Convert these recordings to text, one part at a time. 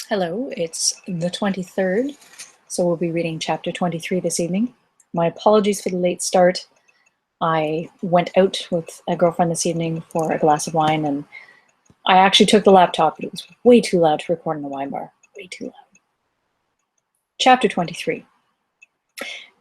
Hello, it's the 23rd, so we'll be reading chapter 23 this evening. My apologies for the late start. I went out with a girlfriend this evening for a glass of wine, and I actually took the laptop, but it was way too loud to record in the wine bar. Way too loud. Chapter 23.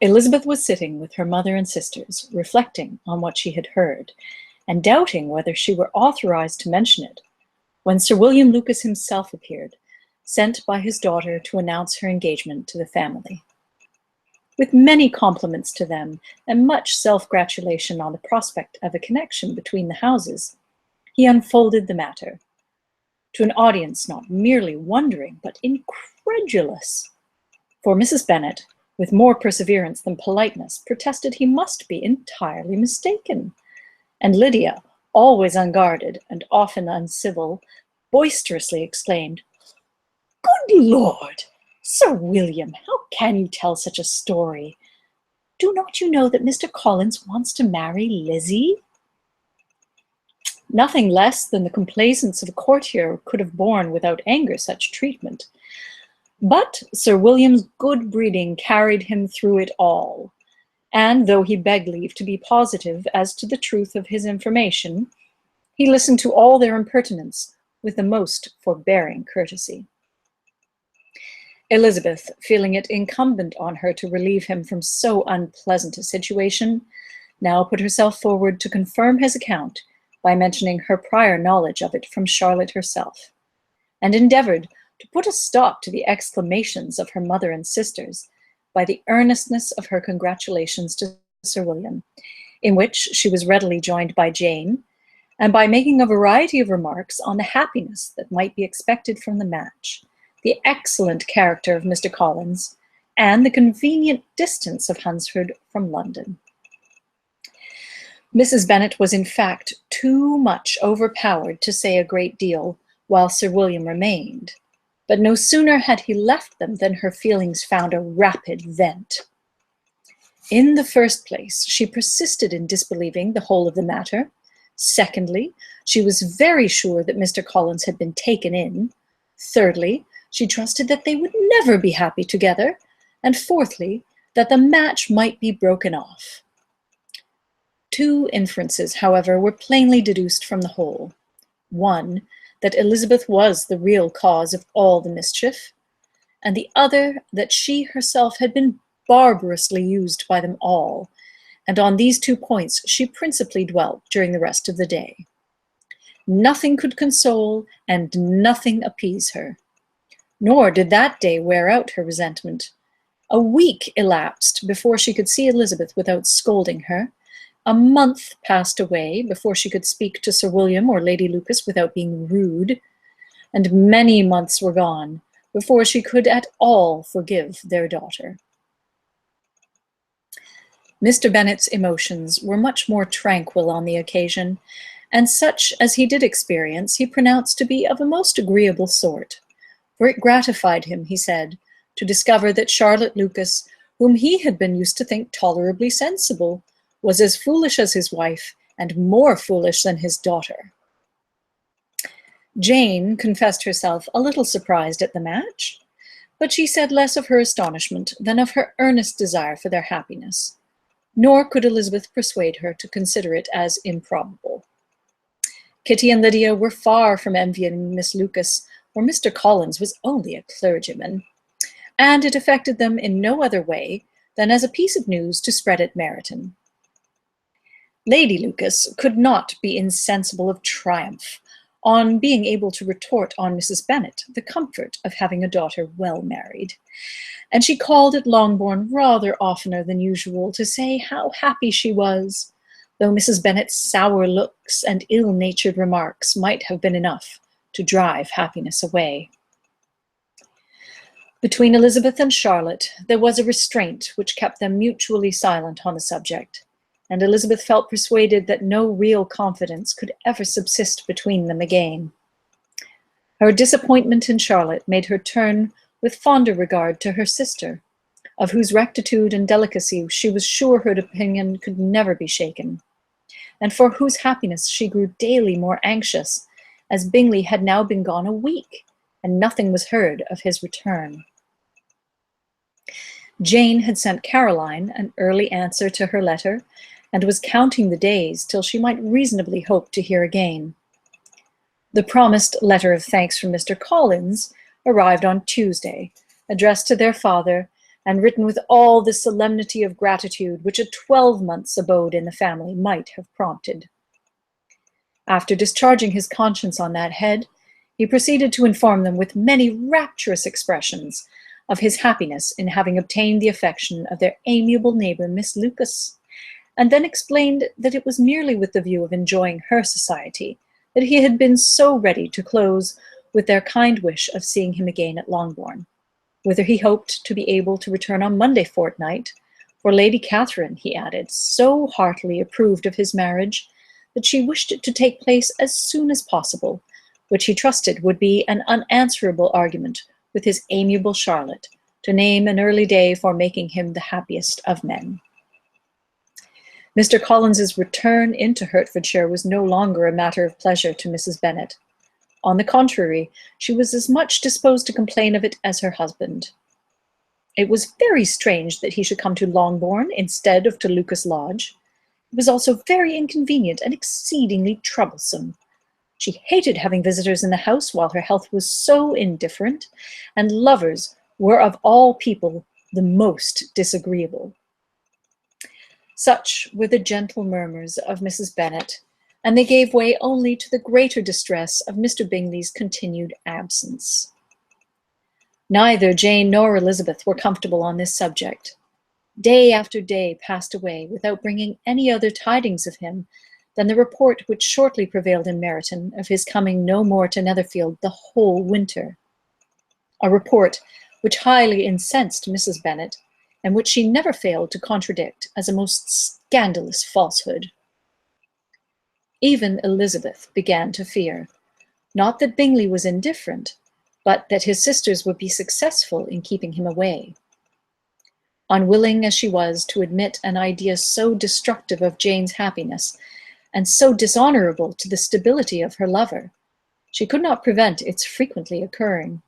Elizabeth was sitting with her mother and sisters, reflecting on what she had heard, and doubting whether she were authorized to mention it, when Sir William Lucas himself appeared, sent by his daughter to announce her engagement to the family. With many compliments to them and much self-gratulation on the prospect of a connection between the houses, he unfolded the matter to an audience not merely wondering but incredulous. For Mrs. Bennet, with more perseverance than politeness, protested he must be entirely mistaken, and Lydia, always unguarded and often uncivil, boisterously exclaimed, "Good Lord! Sir William, how can you tell such a story? Do not you know that Mr. Collins wants to marry Lizzie?" Nothing less than the complaisance of a courtier could have borne without anger such treatment. But Sir William's good breeding carried him through it all, and though he begged leave to be positive as to the truth of his information, he listened to all their impertinence with the most forbearing courtesy. Elizabeth, feeling it incumbent on her to relieve him from so unpleasant a situation, now put herself forward to confirm his account by mentioning her prior knowledge of it from Charlotte herself, and endeavored to put a stop to the exclamations of her mother and sisters by the earnestness of her congratulations to Sir William, in which she was readily joined by Jane, and by making a variety of remarks on the happiness that might be expected from the match, the excellent character of Mr. Collins, and the convenient distance of Hunsford from London. Mrs. Bennet was in fact too much overpowered to say a great deal while Sir William remained, but no sooner had he left them than her feelings found a rapid vent. In the first place, she persisted in disbelieving the whole of the matter. Secondly, she was very sure that Mr. Collins had been taken in. Thirdly, she trusted that they would never be happy together. And fourthly, that the match might be broken off. Two inferences, however, were plainly deduced from the whole. One, that Elizabeth was the real cause of all the mischief, and the other, that she herself had been barbarously used by them all, and on these two points she principally dwelt during the rest of the day. Nothing could console and nothing appease her. Nor did that day wear out her resentment. A week elapsed before she could see Elizabeth without scolding her. A month passed away before she could speak to Sir William or Lady Lucas without being rude. And many months were gone before she could at all forgive their daughter. Mr. Bennet's emotions were much more tranquil on the occasion, and such as he did experience he pronounced to be of a most agreeable sort. For it gratified him, he said, to discover that Charlotte Lucas, whom he had been used to think tolerably sensible, was as foolish as his wife, and more foolish than his daughter. Jane confessed herself a little surprised at the match, but she said less of her astonishment than of her earnest desire for their happiness, nor could Elizabeth persuade her to consider it as improbable. Kitty and Lydia were far from envying Miss Lucas, for Mr. Collins was only a clergyman, and it affected them in no other way than as a piece of news to spread at Meryton. Lady Lucas could not be insensible of triumph on being able to retort on Mrs. Bennet the comfort of having a daughter well married, and she called at Longbourn rather oftener than usual to say how happy she was, though Mrs. Bennet's sour looks and ill-natured remarks might have been enough to drive happiness away. Between Elizabeth and Charlotte there was a restraint which kept them mutually silent on the subject, and Elizabeth felt persuaded that no real confidence could ever subsist between them again. Her disappointment in Charlotte made her turn with fonder regard to her sister, of whose rectitude and delicacy she was sure her opinion could never be shaken, and for whose happiness she grew daily more anxious, as Bingley had now been gone a week, and nothing was heard of his return. Jane had sent Caroline an early answer to her letter, and was counting the days till she might reasonably hope to hear again. The promised letter of thanks from Mr. Collins arrived on Tuesday, addressed to their father, and written with all the solemnity of gratitude which a 12 months' abode in the family might have prompted. After discharging his conscience on that head, he proceeded to inform them with many rapturous expressions of his happiness in having obtained the affection of their amiable neighbor, Miss Lucas, and then explained that it was merely with the view of enjoying her society that he had been so ready to close with their kind wish of seeing him again at Longbourn, whither he hoped to be able to return on Monday fortnight, for Lady Catherine, he added, so heartily approved of his marriage that she wished it to take place as soon as possible, which he trusted would be an unanswerable argument with his amiable Charlotte, to name an early day for making him the happiest of men. Mr. Collins's return into Hertfordshire was no longer a matter of pleasure to Mrs. Bennet. On the contrary, she was as much disposed to complain of it as her husband. It was very strange that he should come to Longbourn instead of to Lucas Lodge. It was also very inconvenient and exceedingly troublesome. She hated having visitors in the house while her health was so indifferent, and lovers were of all people the most disagreeable. Such were the gentle murmurs of Mrs. Bennet, and they gave way only to the greater distress of Mr. Bingley's continued absence. Neither Jane nor Elizabeth were comfortable on this subject. Day after day passed away without bringing any other tidings of him than the report which shortly prevailed in Meryton of his coming no more to Netherfield the whole winter. A report which highly incensed Mrs. Bennet, and which she never failed to contradict as a most scandalous falsehood. Even Elizabeth began to fear, not that Bingley was indifferent, but that his sisters would be successful in keeping him away. Unwilling as she was to admit an idea so destructive of Jane's happiness, and so dishonourable to the stability of her lover, she could not prevent its frequently occurring.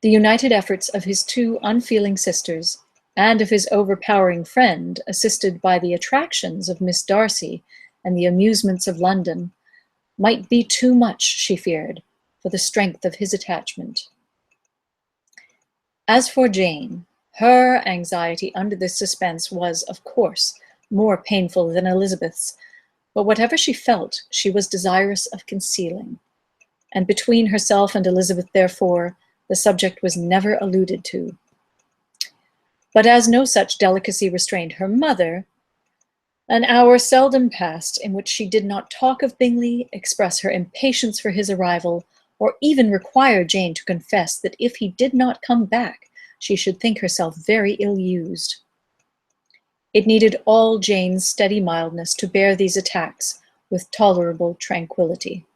The united efforts of his two unfeeling sisters, and of his overpowering friend, assisted by the attractions of Miss Darcy and the amusements of London, might be too much, she feared, for the strength of his attachment. As for Jane, her anxiety under this suspense was, of course, more painful than Elizabeth's, but whatever she felt, she was desirous of concealing, and between herself and Elizabeth, therefore, the subject was never alluded to. But as no such delicacy restrained her mother, an hour seldom passed in which she did not talk of Bingley, express her impatience for his arrival, or even require Jane to confess that if he did not come back, she should think herself very ill-used. It needed all Jane's steady mildness to bear these attacks with tolerable tranquillity.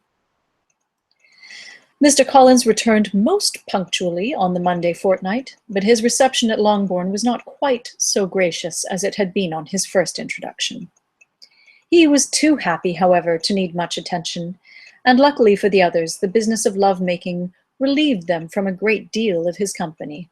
Mr. Collins returned most punctually on the Monday fortnight, but his reception at Longbourn was not quite so gracious as it had been on his first introduction. He was too happy, however, to need much attention, and luckily for the others, the business of love-making relieved them from a great deal of his company.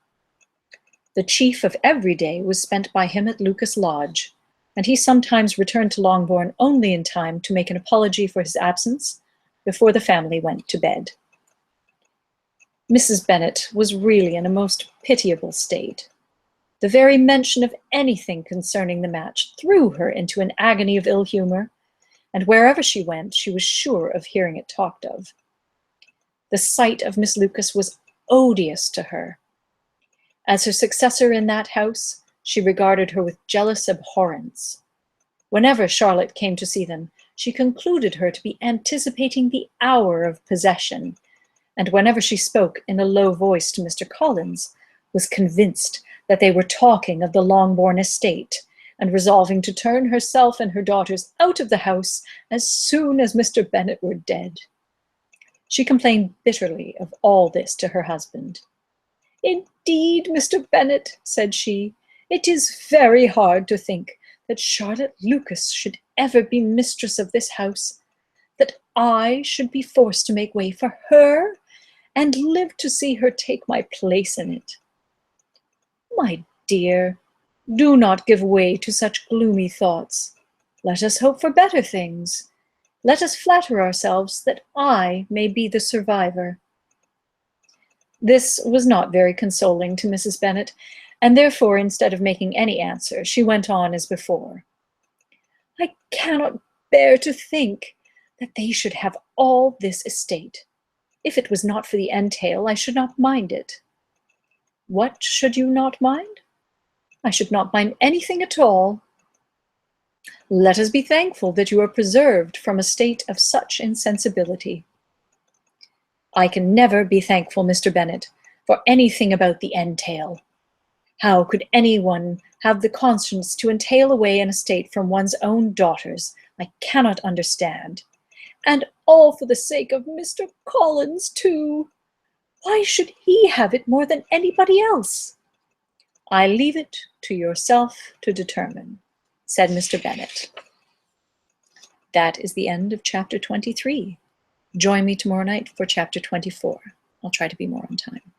The chief of every day was spent by him at Lucas Lodge, and he sometimes returned to Longbourn only in time to make an apology for his absence before the family went to bed. Mrs. Bennet was really in a most pitiable state. The very mention of anything concerning the match threw her into an agony of ill humour, and wherever she went, she was sure of hearing it talked of. The sight of Miss Lucas was odious to her. As her successor in that house, she regarded her with jealous abhorrence. Whenever Charlotte came to see them, she concluded her to be anticipating the hour of possession, and whenever she spoke in a low voice to Mr. Collins, was convinced that they were talking of the Longbourn estate, and resolving to turn herself and her daughters out of the house as soon as Mr. Bennet were dead. She complained bitterly of all this to her husband. "Indeed, Mr. Bennet," said she, "it is very hard to think that Charlotte Lucas should ever be mistress of this house, that I should be forced to make way for her, and live to see her take my place in it. My dear, do not give way to such gloomy thoughts. Let us hope for better things. Let us flatter ourselves that I may be the survivor." This was not very consoling to Mrs. Bennet, and therefore, instead of making any answer, she went on as before. "I cannot bear to think that they should have all this estate. If it was not for the entail, I should not mind it." "What should you not mind?" "I should not mind anything at all." "Let us be thankful that you are preserved from a state of such insensibility." "I can never be thankful, Mr. Bennet, for anything about the entail. How could anyone have the conscience to entail away an estate from one's own daughters? I cannot understand. And all for the sake of Mr. Collins, too. Why should he have it more than anybody else?" "I leave it to yourself to determine," said Mr. Bennet. That is the end of chapter 23. Join me tomorrow night for chapter 24. I'll try to be more on time.